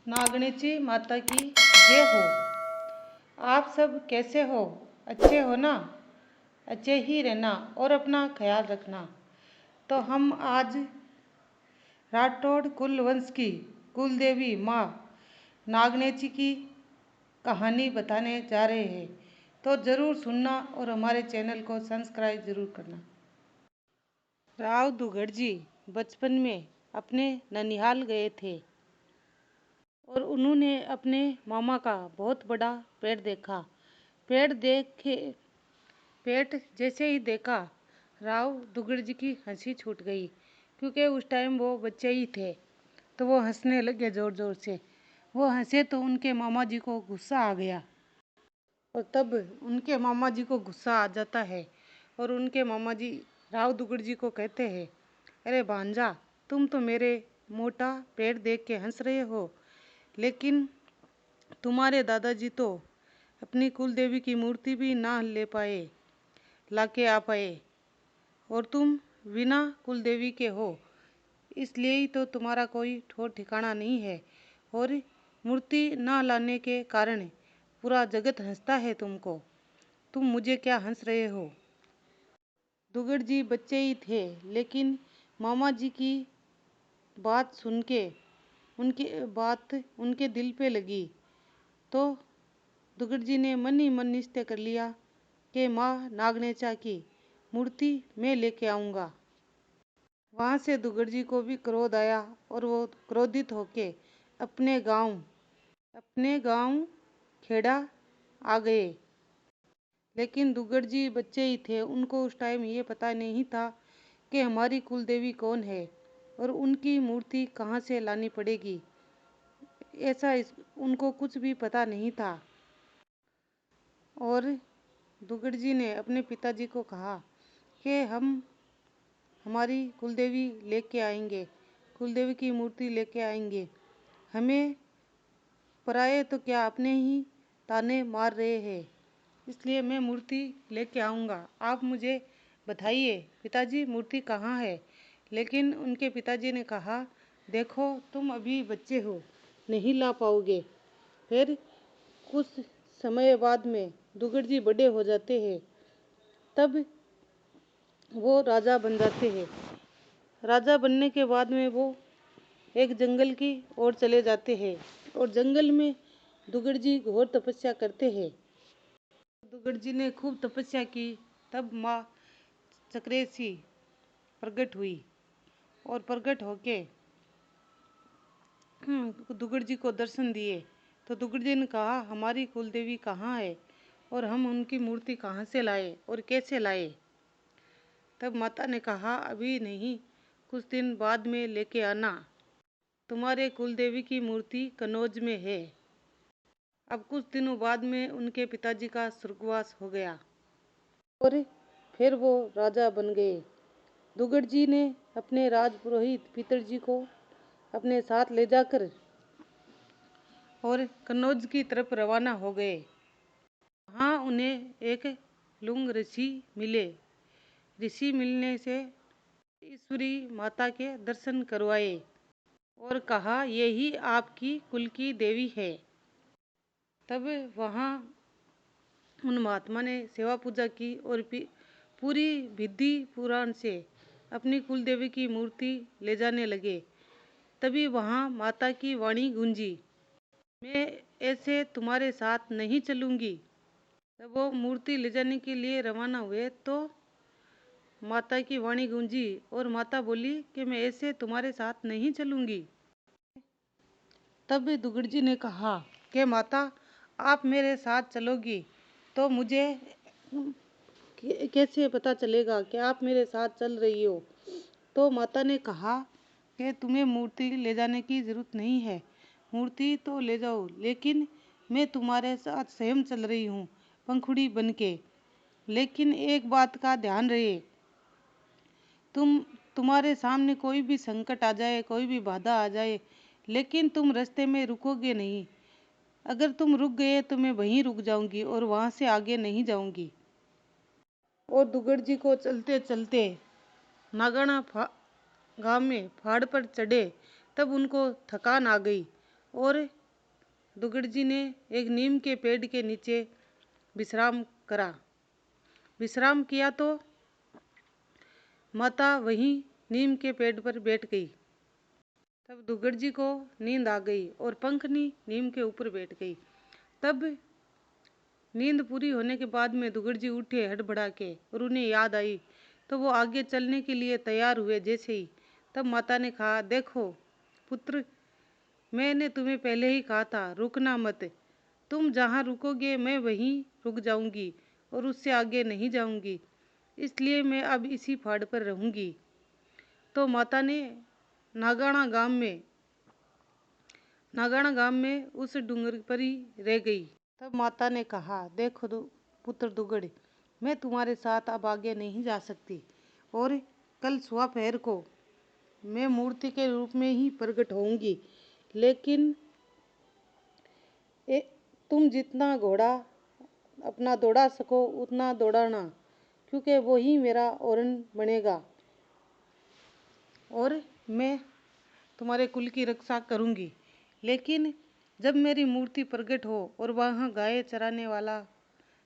नागणेची माता की जय हो। आप सब कैसे हो? अच्छे हो ना? अच्छे ही रहना और अपना ख्याल रखना। तो हम आज राठौड़ कुल वंश की कुल देवी माँ नागणेची की कहानी बताने जा रहे हैं। तो ज़रूर सुनना और हमारे चैनल को सब्सक्राइब ज़रूर करना। राव दुगड़ जी बचपन में अपने ननिहाल गए थे और उन्होंने अपने मामा का बहुत बड़ा पेड़ देखा। पेड़ जैसे ही देखा, राव दुगड़ जी की हंसी छूट गई, क्योंकि उस टाइम वो बच्चे ही थे। तो वो हंसने लगे ज़ोर ज़ोर से। वो हंसे तो उनके मामा जी को गुस्सा आ गया, और तब उनके मामा जी को गुस्सा आ जाता है और उनके मामा जी राव दुगड़ जी को कहते हैं, अरे भांजा, तुम तो मेरे मोटा पेड़ देख के हंस रहे हो, लेकिन तुम्हारे दादाजी तो अपनी कुल देवी की मूर्ति भी ना लाके आ पाए, और तुम बिना कुल देवी के हो, इसलिए ही तो तुम्हारा कोई ठौर ठिकाना नहीं है, और मूर्ति ना लाने के कारण पूरा जगत हंसता है तुमको। तुम मुझे क्या हंस रहे हो? दुगड़ जी बच्चे ही थे, लेकिन मामा जी की बात सुन के उनके दिल पे लगी। तो दुगड़ जी ने मन ही मन निश्चय कर लिया कि माँ नागनेचा की मूर्ति मैं लेके आऊँगा। वहाँ से दुगड़ जी को भी क्रोध आया और वो क्रोधित होके अपने गांव खेड़ा आ गए। लेकिन दुगड़ जी बच्चे ही थे, उनको उस टाइम ये पता नहीं था कि हमारी कुलदेवी कौन है और उनकी मूर्ति कहाँ से लानी पड़ेगी। उनको कुछ भी पता नहीं था। और दुगड़ जी ने अपने पिताजी को कहा कि हम हमारी कुलदेवी लेके आएंगे, कुलदेवी की मूर्ति लेके आएंगे। हमें पराये तो क्या, अपने ही ताने मार रहे हैं, इसलिए मैं मूर्ति लेके आऊँगा। आप मुझे बताइए पिताजी, मूर्ति कहाँ है? लेकिन उनके पिताजी ने कहा, देखो तुम अभी बच्चे हो, नहीं ला पाओगे। फिर कुछ समय बाद में दुगड़ जी बड़े हो जाते हैं, तब वो राजा बन जाते हैं। राजा बनने के बाद में वो एक जंगल की ओर चले जाते हैं, और जंगल में दुगड़ जी घोर तपस्या करते हैं। दुगड़ जी ने खूब तपस्या की, तब माँ चक्रेसी प्रकट हुई और प्रकट होके दुगड़ जी को दर्शन दिए। तो दुगड़ जी ने कहा, हमारी कुलदेवी कहाँ है और हम उनकी मूर्ति कहाँ से लाए और कैसे लाए? तब माता ने कहा, अभी नहीं, कुछ दिन बाद में लेके आना। तुम्हारे कुलदेवी की मूर्ति कनौज में है। अब कुछ दिनों बाद में उनके पिताजी का स्वर्गवास हो गया और फिर वो राजा बन गए। दुगड़ जी ने अपने राजपुरोहित पिताजी को अपने साथ ले जाकर और कन्नौज की तरफ रवाना हो गए। वहाँ उन्हें एक लुंग ऋषि मिले। ऋषि मिलने से ईश्वरी माता के दर्शन करवाए और कहा, यही आपकी कुल की देवी है। तब वहाँ उन महात्मा ने सेवा पूजा की और पूरी विधि पुराण से अपनी कुल देवी की मूर्ति ले जाने लगे। तभी वहाँ माता की वाणी गूंजी, मैं ऐसे तुम्हारे साथ नहीं चलूँगी। जब वो मूर्ति ले जाने के लिए रवाना हुए तो माता की वाणी गूंजी और माता बोली कि मैं ऐसे तुम्हारे साथ नहीं चलूँगी। तब दुगड़ जी ने कहा कि माता, आप मेरे साथ चलोगी तो मुझे कैसे पता चलेगा कि आप मेरे साथ चल रही हो? तो माता ने कहा कि तुम्हें मूर्ति ले जाने की ज़रूरत नहीं है, मूर्ति तो ले जाओ, लेकिन मैं तुम्हारे साथ स्वयं चल रही हूँ पंखुड़ी बन के। लेकिन एक बात का ध्यान रहे, तुम्हारे सामने कोई भी संकट आ जाए, कोई भी बाधा आ जाए, लेकिन तुम रास्ते में रुकोगे नहीं। अगर तुम रुक गए तो मैं वहीं रुक जाऊंगी और वहां से आगे नहीं जाऊंगी। और दुगड़ जी को चलते चलते नागाना गांव में पहाड़ पर चढ़े, तब उनको थकान आ गई और दुगड़ जी ने एक नीम के पेड़ के नीचे विश्राम करा। विश्राम किया तो माता वहीं नीम के पेड़ पर बैठ गई। तब दुगड़ जी को नींद आ गई और पंखनी नीम के ऊपर बैठ गई। तब नींद पूरी होने के बाद में दुगड़ जी उठे हड़बड़ा के और उन्हें याद आई तो वो आगे चलने के लिए तैयार हुए। जैसे ही तब माता ने कहा, देखो पुत्र, मैंने तुम्हें पहले ही कहा था रुकना मत। तुम जहाँ रुकोगे मैं वहीं रुक जाऊंगी और उससे आगे नहीं जाऊंगी, इसलिए मैं अब इसी पहाड़ पर रहूंगी। तो माता ने नागाना गांव में उस डूंगर पर ही रह गई। तब माता ने कहा, देखो पुत्र दुगड़, मैं तुम्हारे साथ अब आगे नहीं जा सकती और कल सुबह पहर को मैं मूर्ति के रूप में ही प्रकट होऊंगी, लेकिन तुम जितना घोड़ा अपना दौड़ा सको उतना दौड़ाना, क्योंकि वो ही मेरा औरन बनेगा और मैं तुम्हारे कुल की रक्षा करूंगी। लेकिन जब मेरी मूर्ति प्रकट हो और वहाँ गाय चराने वाला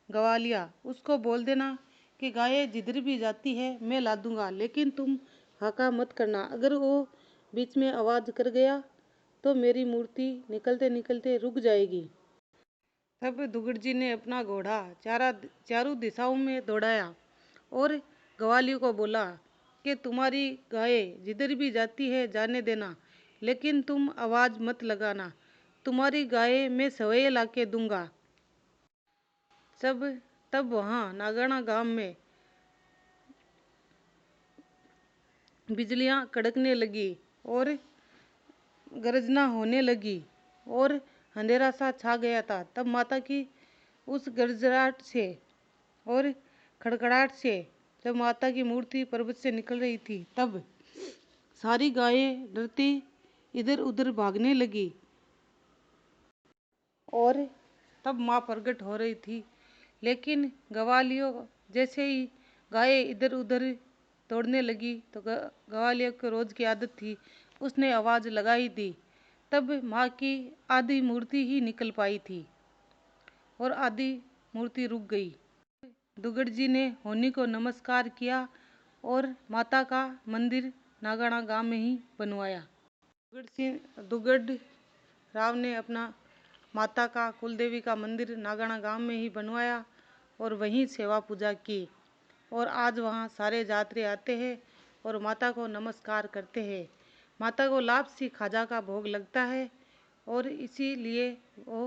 गवालिया, उसको बोल देना कि गाय जिधर भी जाती है मैं ला दूंगा, लेकिन तुम हाका मत करना। अगर वो बीच में आवाज़ कर गया तो मेरी मूर्ति निकलते निकलते रुक जाएगी। तब दुगड़ जी ने अपना घोड़ा चारों दिशाओं में दौड़ाया और ग्वालियों को बोला कि तुम्हारी गाय जिधर भी जाती है जाने देना, लेकिन तुम आवाज़ मत लगाना। तुम्हारी गाय मैं सवेरे ला के दूंगा। तब वहाँ नागाना गांव में बिजलियां कड़कने लगी और गर्जना होने लगी और अंधेरा सा छा गया था। तब माता की उस गरजराहट से और खड़खड़ाहट से जब माता की मूर्ति पर्वत से निकल रही थी, तब सारी गायें डरती इधर उधर भागने लगी और तब माँ प्रकट हो रही थी। लेकिन गवालियों जैसे ही गायें इधर उधर दौड़ने लगी तो गवालियों को रोज की आदत थी, उसने आवाज़ लगाई दी। तब माँ की आधी मूर्ति ही निकल पाई थी और आधी मूर्ति रुक गई। दुगड़ जी ने होनी को नमस्कार किया और माता का मंदिर नागाना गांव में ही बनवाया। दुगड़ राव ने अपना माता का कुलदेवी का मंदिर नागाना गांव में ही बनवाया और वहीं सेवा पूजा की और आज वहाँ सारे यात्री आते हैं और माता को नमस्कार करते हैं। माता को लापसी खाजा का भोग लगता है और इसीलिए वो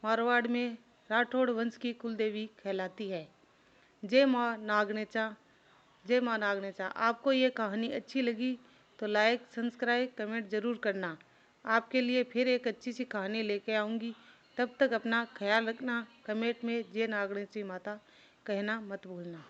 मारवाड़ में राठौड़ वंश की कुलदेवी कहलाती है। जय माँ नागनेचा, जय माँ नागनेचा। आपको ये कहानी अच्छी लगी तो लाइक सब्सक्राइब कमेंट ज़रूर करना। आपके लिए फिर एक अच्छी सी कहानी लेके आऊँगी। तब तक अपना ख्याल रखना। कमेंट में जय नागनेची माता कहना मत भूलना।